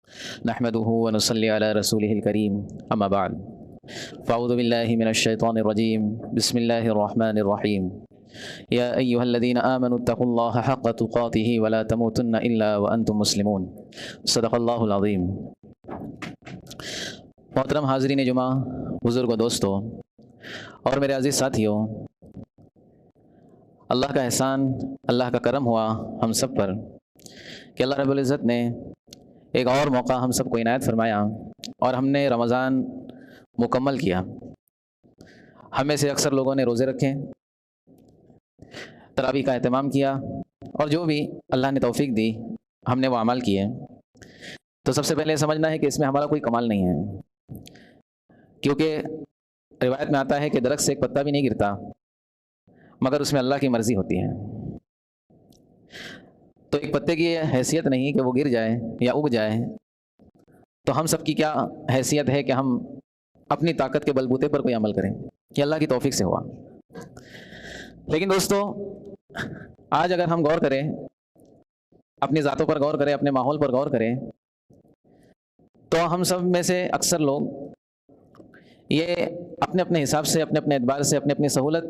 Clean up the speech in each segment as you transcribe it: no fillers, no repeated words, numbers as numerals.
نحمده ونصلي على رسوله الكريم اما بعد فاعوذ بالله من الشيطان الرجيم بسم الله الرحمن الرحيم يا ايها الذين امنوا اتقوا الله حق تقاته ولا تموتن الا وانتم مسلمون صدق الله العظيم۔ محترم حاضرین جمعہ، بزرگ و دوستوں اور میرے عزیز ساتھیوں، اللہ کا احسان، اللہ کا کرم ہوا ہم سب پر کہ اللہ رب العزت نے ایک اور موقع ہم سب کو عنایت فرمایا اور ہم نے رمضان مکمل کیا۔ ہم میں سے اکثر لوگوں نے روزے رکھے، تراویح کا اہتمام کیا، اور جو بھی اللہ نے توفیق دی ہم نے وہ عمل کیے۔ تو سب سے پہلے سمجھنا ہے کہ اس میں ہمارا کوئی کمال نہیں ہے، کیونکہ روایت میں آتا ہے کہ درخت سے ایک پتا بھی نہیں گرتا مگر اس میں اللہ کی مرضی ہوتی ہے۔ تو ایک پتے کی حیثیت نہیں کہ وہ گر جائے یا اگ جائے، تو ہم سب کی کیا حیثیت ہے کہ ہم اپنی طاقت کے بلبوتے پر کوئی عمل کریں، یہ اللہ کی توفیق سے ہوا۔ لیکن دوستو، آج اگر ہم غور کریں، اپنی ذاتوں پر غور کریں، اپنے ماحول پر غور کریں، تو ہم سب میں سے اکثر لوگ یہ اپنے اپنے حساب سے، اپنے اپنے اعتبار سے، اپنی اپنی سہولت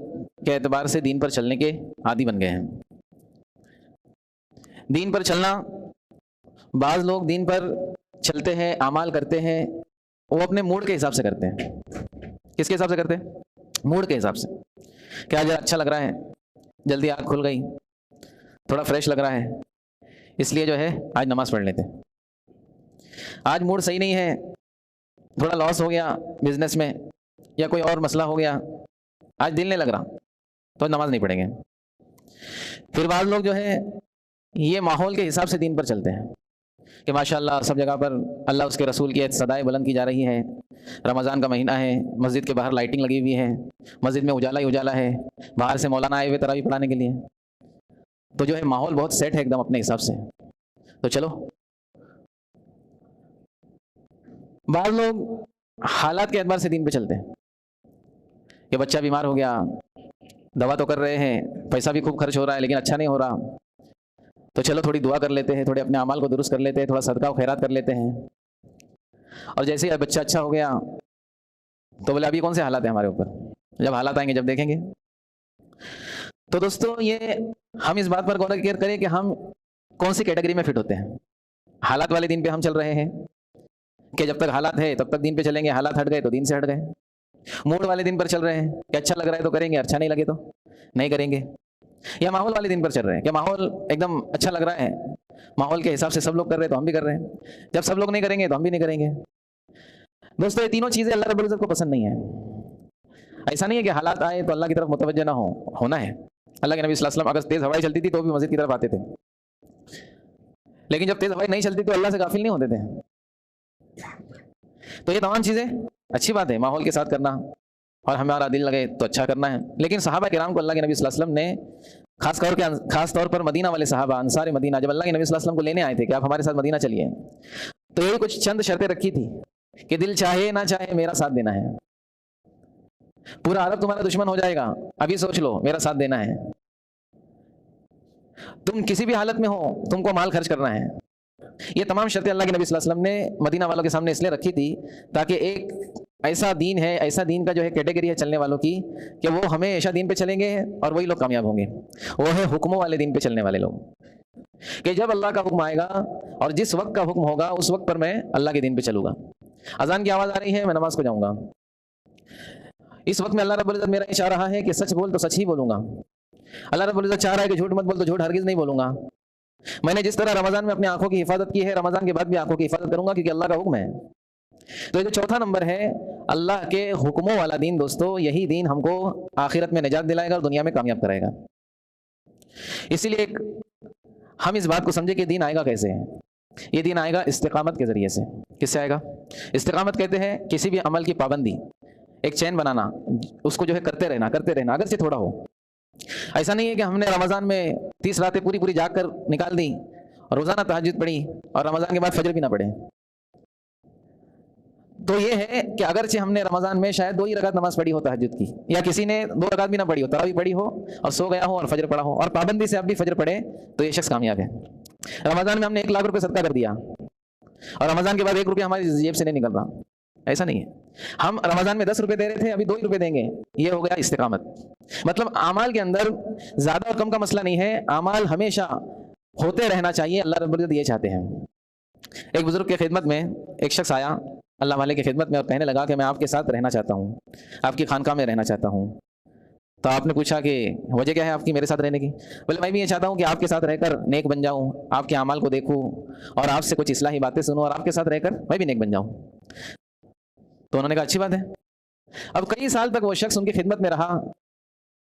کے اعتبار سے دین پر چلنے کے عادی بن گئے ہیں۔ دین پر چلنا، بعض لوگ دین پر چلتے ہیں، اعمال کرتے ہیں، وہ اپنے موڈ کے حساب سے کرتے ہیں۔ کس کے حساب سے کرتے ہیں؟ موڈ کے حساب سے۔ کہ آج اچھا لگ رہا ہے، جلدی آنکھ کھل گئی، تھوڑا فریش لگ رہا ہے، اس لیے جو ہے آج نماز پڑھ لیتے ہیں۔ آج موڈ صحیح نہیں ہے، تھوڑا لاس ہو گیا بزنس میں یا کوئی اور مسئلہ ہو گیا، آج دل نہیں لگ رہا تو نماز نہیں پڑھیں گے۔ پھر بعض لوگ جو ہے یہ ماحول کے حساب سے دین پر چلتے ہیں کہ ماشاءاللہ سب جگہ پر اللہ اس کے رسول کی صدائیں بلند کی جا رہی ہیں، رمضان کا مہینہ ہے، مسجد کے باہر لائٹنگ لگی ہوئی ہے، مسجد میں اجالا ہی اجالا ہے، باہر سے مولانا آئے ہوئے تراویح پڑھانے کے لیے، تو جو ہے ماحول بہت سیٹ ہے ایک دم اپنے حساب سے۔ تو چلو، بعض لوگ حالات کے اعتبار سے دین پہ چلتے ہیں کہ بچہ بیمار ہو گیا، دوا تو کر رہے ہیں، پیسہ بھی خوب خرچ ہو رہا ہے لیکن اچھا نہیں ہو رہا، تو چلو تھوڑی دعا کر لیتے ہیں، تھوڑے اپنے اعمال کو درست کر لیتے ہیں، تھوڑا صدقہ و خیرات کر لیتے ہیں، اور جیسے ہی بچہ اچھا ہو گیا تو بولے ابھی کون سے حالات ہیں ہمارے اوپر، جب حالات آئیں گے جب دیکھیں گے۔ تو دوستو، یہ ہم اس بات پر غور کریں کہ ہم کون سی کیٹیگری میں فٹ ہوتے ہیں۔ حالات والے دین پہ ہم چل رہے ہیں کہ جب تک حالات ہے تب تک دین پہ چلیں گے، حالات ہٹ گئے تو دین سے ہٹ گئے۔ موڈ والے دین پر چل رہے ہیں کہ اچھا لگ رہا ہے تو کریں گے، اچھا نہیں لگے تو نہیں کریں گے۔ یا ماحول والے دین پر چل رہے ہیں کہ ماحول ایک دم اچھا لگ رہا ہے، ماحول کے حساب سے سب لوگ کر رہے ہیں تو ہم بھی کر رہے ہیں، جب سب لوگ نہیں کریں گے تو ہم بھی نہیں کریں گے۔ دوستو، یہ تینوں چیزیں اللہ رب العزت کو پسند نہیں ہیں۔ ایسا نہیں ہے کہ حالات آئے تو اللہ کی طرف متوجہ نہ ہونا ہے۔ اللہ کے نبی صلی اللہ علیہ وسلم اگر تیز ہوائیں چلتی تھی تو بھی مسجد کی طرف آتے تھے، لیکن جب تیز ہوائیں نہیں چلتی تو اللہ سے غافل نہیں ہوتے تھے۔ تو یہ تمام چیزیں اچھی بات ہے، ماحول کے ساتھ کرنا اور ہمارا دل لگے تو اچھا کرنا ہے۔ لیکن صحابہ کرام کو اللہ کے نبی صلی اللہ علیہ وسلم نے خاص طور پر مدینہ والے صحابہ، انصار مدینہ، جب اللہ کے نبی صلی اللہ علیہ وسلم کو لینے آئے تھے کہ آپ ہمارے ساتھ مدینہ چلیے، تو یہی کچھ چند شرطیں رکھی تھی کہ دل چاہے نہ چاہے میرا ساتھ دینا ہے۔ پورا عرب تمہارا دشمن ہو جائے گا، ابھی سوچ لو، میرا ساتھ دینا ہے۔ تم کسی بھی حالت میں ہو، تم کو مال خرچ کرنا ہے۔ یہ تمام شرطیں اللہ کے نبی صلی اللہ علیہ وسلم نے مدینہ والوں کے سامنے اس لیے رکھی تھی تاکہ ایک ایسا دین ہے، ایسا دین کا جو ہے کیٹیگری ہے چلنے والوں کی کہ وہ ہمیشہ دین پہ چلیں گے اور وہی لوگ کامیاب ہوں گے۔ وہ ہے حکموں والے دین پہ چلنے والے لوگ، کہ جب اللہ کا حکم آئے گا اور جس وقت کا حکم ہوگا اس وقت پر میں اللہ کے دین پہ چلوں گا۔ اذان کی آواز آ رہی ہے، میں نماز کو جاؤں گا۔ اس وقت میں اللہ رب العزت میرا یہ چاہ رہا ہے کہ سچ بول تو سچ ہی بولوں گا۔ اللہ رب العزت چاہ رہا ہے کہ جھوٹ مت بول تو جھوٹ ہرگز نہیں بولوں گا۔ میں نے جس طرح رمضان میں اپنی آنکھوں کی حفاظت کی ہے، رمضان کے بعد بھی آنکھوں کی حفاظت کروں گا، کیونکہ اللہ کا حکم ہے۔ تو یہ جو چوتھا نمبر ہے، اللہ کے حکموں والا دین، دوستو یہی دین ہم کو آخرت میں نجات دلائے گا اور دنیا میں کامیاب کرائے گا۔ اسی لیے ہم اس بات کو سمجھے کہ دین آئے گا کیسے ہے۔ یہ دین آئے گا استقامت کے ذریعے سے۔ کس سے آئے گا؟ استقامت کہتے ہیں کسی بھی عمل کی پابندی، ایک چین بنانا، اس کو جو ہے کرتے رہنا اگرچہ تھوڑا ہو۔ ایسا نہیں ہے کہ ہم نے رمضان میں 30 راتیں پوری جاگ کر نکال دی اور روزانہ تہجد پڑھی اور رمضان کے بعد فجر بھی نہ پڑھے۔ تو یہ ہے کہ اگرچہ ہم نے رمضان میں شاید 2 ہی رکعت نماز پڑھی ہو تہجد کی، یا کسی نے 2 رکعت بھی نہ پڑھی ہو، تراویح پڑھی ہو اور سو گیا ہو اور فجر پڑھا ہو اور پابندی سے اب بھی فجر پڑھے، تو یہ شخص کامیاب ہے۔ رمضان میں ہم نے 1 لاکھ روپے صدقہ کر دیا، اور رمضان کے بعد 1 روپیہ ہماری جیب سے نہیں نکل رہا. ایسا نہیں ہے. ہم رمضان میں 10 روپے دے رہے تھے, ابھی 2 ہی روپے دیں گے. یہ ہو گیا استقامت. مطلب اعمال کے اندر زیادہ اور کم کا مسئلہ نہیں ہے, اعمال ہمیشہ ہوتے رہنا چاہیے. اللہ رب العزت یہ چاہتے ہیں. ایک بزرگ کی خدمت میں ایک شخص آیا, اللہ والے کی خدمت میں, اور کہنے لگا کہ میں آپ کے ساتھ رہنا چاہتا ہوں, آپ کی خانقاہ میں رہنا چاہتا ہوں. تو آپ نے پوچھا کہ وجہ کیا ہے آپ کی میرے ساتھ رہنے کی؟ بولے میں بھی یہ چاہتا ہوں کہ آپ کے ساتھ رہ کر نیک بن جاؤں, آپ کے اعمال کو دیکھوں اور آپ سے کچھ اصلاحی باتیں سنوں, اور آپ کے ساتھ رہ کر میں بھی نیک بن جاؤں. تو انہوں نے کہا اچھی بات ہے. اب کئی سال تک وہ شخص ان کی خدمت میں رہا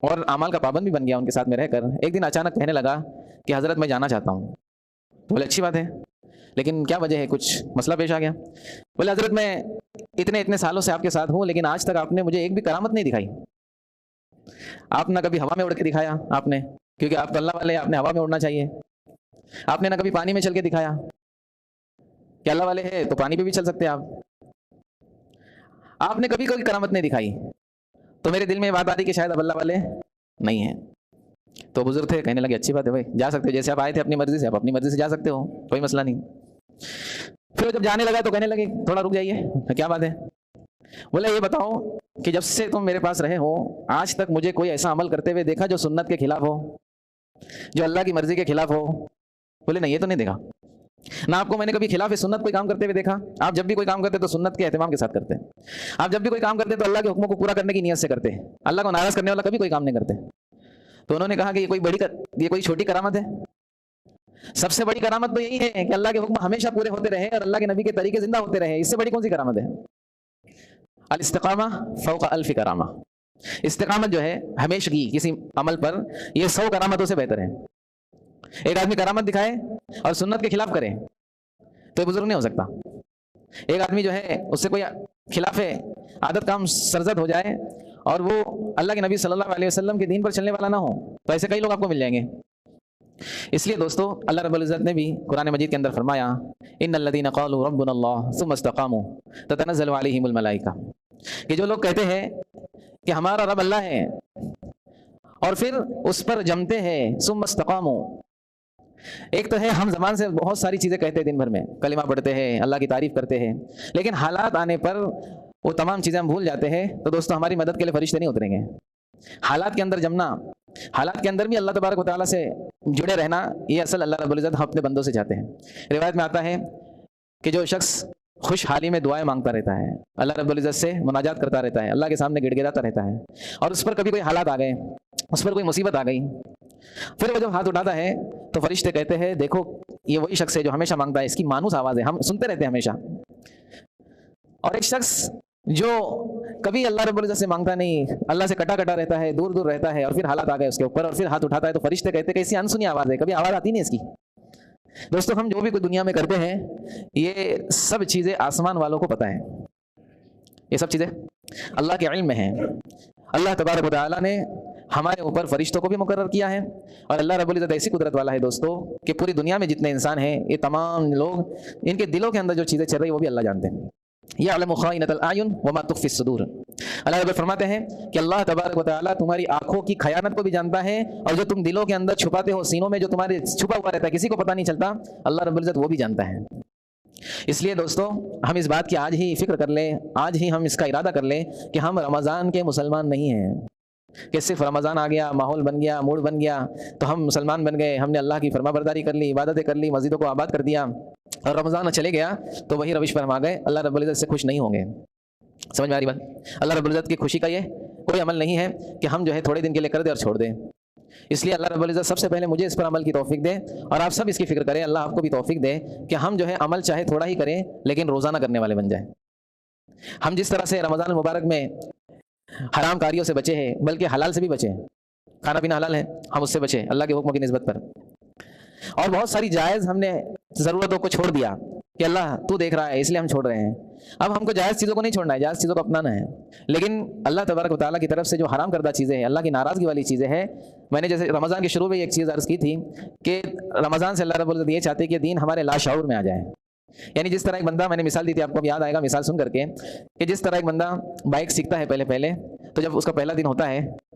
اور اعمال کا پابند بھی بن گیا ان کے ساتھ میں رہ کر. ایک دن اچانک کہنے لگا کہ حضرت میں جانا چاہتا ہوں. بولے اچھی بات ہے, لیکن کیا وجہ ہے, کچھ مسئلہ پیش آ گیا؟ بولے حضرت میں اتنے سالوں سے آپ کے ساتھ ہوں, لیکن آج تک آپ نے مجھے ایک بھی کرامت نہیں دکھائی. آپ نہ کبھی ہوا میں اڑ کے دکھایا آپ نے, کیونکہ آپ تو اللہ والے, آپ نے ہوا میں اڑنا چاہیے. آپ نے نہ کبھی پانی میں چل کے دکھایا کہ اللہ والے ہے تو پانی پہ بھی چل سکتے آپ. آپ نے کبھی کوئی کرامت نہیں دکھائی. تو میرے دل میں یہ بات آ رہی کہ شاید اب اللہ والے نہیں ہیں. تو بزرگ تھے, کہنے لگے اچھی بات ہے بھائی, جا سکتے ہو, جیسے آپ آئے تھے اپنی مرضی سے, آپ اپنی مرضی سے جا سکتے ہو, کوئی مسئلہ نہیں. پھر جب جانے لگا تو کہنے لگے تھوڑا رک جائیے, کیا بات ہے؟ بولے یہ بتاؤ کہ جب سے تم میرے پاس رہے ہو آج تک مجھے کوئی ایسا عمل کرتے ہوئے دیکھا جو سنت کے خلاف ہو, جو اللہ کی مرضی کے خلاف ہو؟ بولے نہیں, یہ تو نہیں دیکھا. نہ آپ کو میں نے کبھی خلاف سنت کوئی کام کرتے ہوئے دیکھا. آپ جب بھی کوئی کام کرتے تو سنت کے اہتمام کے ساتھ کرتے. آپ جب بھی کوئی کام کرتے تو اللہ کے حکموں کو پورا کرنے کی نیت سے کرتے. اللہ کو ناراض کرنے والا کبھی کوئی کام نہیں کرتے. تو انہوں نے کہا کہ یہ کوئی چھوٹی کرامت ہے. سب سے بڑی کرامت تو یہی ہے کہ اللہ کے حکم ہمیشہ پورے ہوتے رہے اور اللہ کے نبی کے طریقے زندہ ہوتے رہے. اس سے بڑی کون سی کرامت ہے؟ الاستقامہ فوق الف کرامہ. استقامت جو ہے ہمیشگی کسی عمل پر, یہ 100 کرامتوں سے بہتر ہے. ایک آدمی کرامت دکھائے اور سنت کے خلاف کرے تو یہ بزرگ نہیں ہو سکتا. ایک آدمی جو ہے اس سے کوئی خلاف عادت کام سرزد ہو جائے اور وہ اللہ کے نبی صلی اللہ علیہ وسلم کے دین پر چلنے والا نہ ہو, تو ایسے کئی لوگ آپ کو مل جائیں گے. اس لیے دوستو اللہ رب العزت نے بھی قرآن مجید کے اندر فرمایا ان الذین قالوا ربنا اللہ ثم استقاموا تتنزل علیہم الملائکہ, کہ جو لوگ کہتے ہیں کہ ہمارا رب اللہ ہے اور پھر اس پر جمتے ہیں, ثم استقاموا. ایک تو ہے ہم زبان سے بہت ساری چیزیں کہتے ہیں, دن بھر میں کلمہ پڑھتے ہیں, اللہ کی تعریف کرتے ہیں, لیکن حالات آنے پر وہ تمام چیزیں ہم بھول جاتے ہیں. تو دوستو ہماری مدد کے لیے فرشتے نہیں اتریں گے. حالات کے اندر جمنا, حالات کے اندر بھی اللہ تبارک و تعالیٰ سے جڑے رہنا, یہ اصل اللہ رب العزت اپنے بندوں سے چاہتے ہیں. روایت میں آتا ہے کہ جو شخص خوشحالی میں دعائیں مانگتا رہتا ہے, اللہ رب العزت سے مناجات کرتا رہتا ہے, اللہ کے سامنے گڑ گڑاتا رہتا ہے, اور اس پر کبھی کوئی حالات آ گئے, اس پر کوئی مصیبت آ گئی, پھر وہ جب ہاتھ اٹھاتا ہے تو فرشتے کہتے ہیں دیکھو یہ وہی شخص ہے جو ہمیشہ مانگتا ہے, اس کی مانوس آواز ہے, ہم سنتے رہتے ہیں ہمیشہ. اور ایک شخص جو کبھی اللہ رب العزت سے مانگتا نہیں, اللہ سے کٹا کٹا رہتا ہے, دور دور رہتا ہے, اور پھر حالات آ گئے اس کے اوپر اور پھر ہاتھ اٹھاتا ہے, تو فرشتے کہتے ہیں کہ ایسی انسنی آواز ہے, کبھی آواز آتی نہیں اس کی. دوستو ہم جو بھی کوئی دنیا میں کرتے ہیں یہ سب چیزیں آسمان والوں کو پتہ ہے, یہ سب چیزیں اللہ کے علم میں ہیں. اللہ تبارک و تعالیٰ نے ہمارے اوپر فرشتوں کو بھی مقرر کیا ہے, اور اللہ رب العزت ایسی قدرت والا ہے دوستو کہ پوری دنیا میں جتنے انسان ہیں یہ تمام لوگ, ان کے دلوں کے اندر جو چیزیں چل رہی ہیں وہ بھی اللہ جانتے ہیں. یعلم خائنۃ الاعین وما تخفی الصدور. اللہ رب فرماتے ہیں کہ اللہ تبارک و تعالیٰ تمہاری آنکھوں کی خیانت کو بھی جانتا ہے, اور جو تم دلوں کے اندر چھپاتے ہو, سینوں میں جو تمہارے چھپا ہوا رہتا ہے, کسی کو پتہ نہیں چلتا, اللہ رب العزت وہ بھی جانتا ہے. اس لیے دوستو ہم اس بات کی آج ہی فکر کر لیں, آج ہی ہم اس کا ارادہ کر لیں کہ ہم رمضان کے مسلمان نہیں ہیں کہ صرف رمضان آ گیا, ماحول بن گیا, موڈ بن گیا تو ہم مسلمان بن گئے, ہم نے اللہ کی فرما برداری کر لی, عبادتیں کر لی, مسجدوں کو آباد کر دیا, اور رمضان چلے گیا تو وہی روش پر ہم آ گئے. اللہ رب العزت سے خوش نہیں ہوں گے. سمجھ میں آ رہی بات؟ اللہ رب العزت کی خوشی کا یہ کوئی عمل نہیں ہے کہ ہم جو ہے تھوڑے دن کے لیے کر دیں اور چھوڑ دیں. اس لیے اللہ رب العزت سب سے پہلے مجھے اس پر عمل کی توفیق دے, اور آپ سب اس کی فکر کریں, اللہ آپ کو بھی توفیق دے کہ ہم جو ہے عمل چاہے تھوڑا ہی کریں لیکن روزانہ کرنے والے بن جائیں. ہم جس طرح سے رمضان المبارک میں حرام کاریوں سے بچے ہیں, بلکہ حلال سے بھی بچے ہیں, کھانا پینا حلال ہے, ہم اس سے بچے اللہ کے حکموں کی نسبت پر, اور بہت ساری جائز ہم نے ضرورتوں کو چھوڑ دیا کہ اللہ تو دیکھ رہا ہے اس لیے ہم چھوڑ رہے ہیں. اب ہم کو جائز چیزوں کو نہیں چھوڑنا ہے, جائز چیزوں کو اپنانا ہے, لیکن اللہ تبارک و تعالیٰ کی طرف سے جو حرام کردہ چیزیں ہیں, اللہ کی ناراضگی والی چیزیں ہیں. میں نے جیسے رمضان کے شروع میں ایک چیز عرض کی تھی کہ رمضان سے اللہ رب العزت یہ چاہتے کہ دین ہمارے لاشعور میں آ جائے. یعنی جس طرح ایک بندہ, میں نے مثال دی تھی آپ کو یاد آئے گا مثال سن کر کے, کہ جس طرح ایک بندہ بائک سیکھتا ہے پہلے تو جب اس کا پہلا دن ہوتا ہے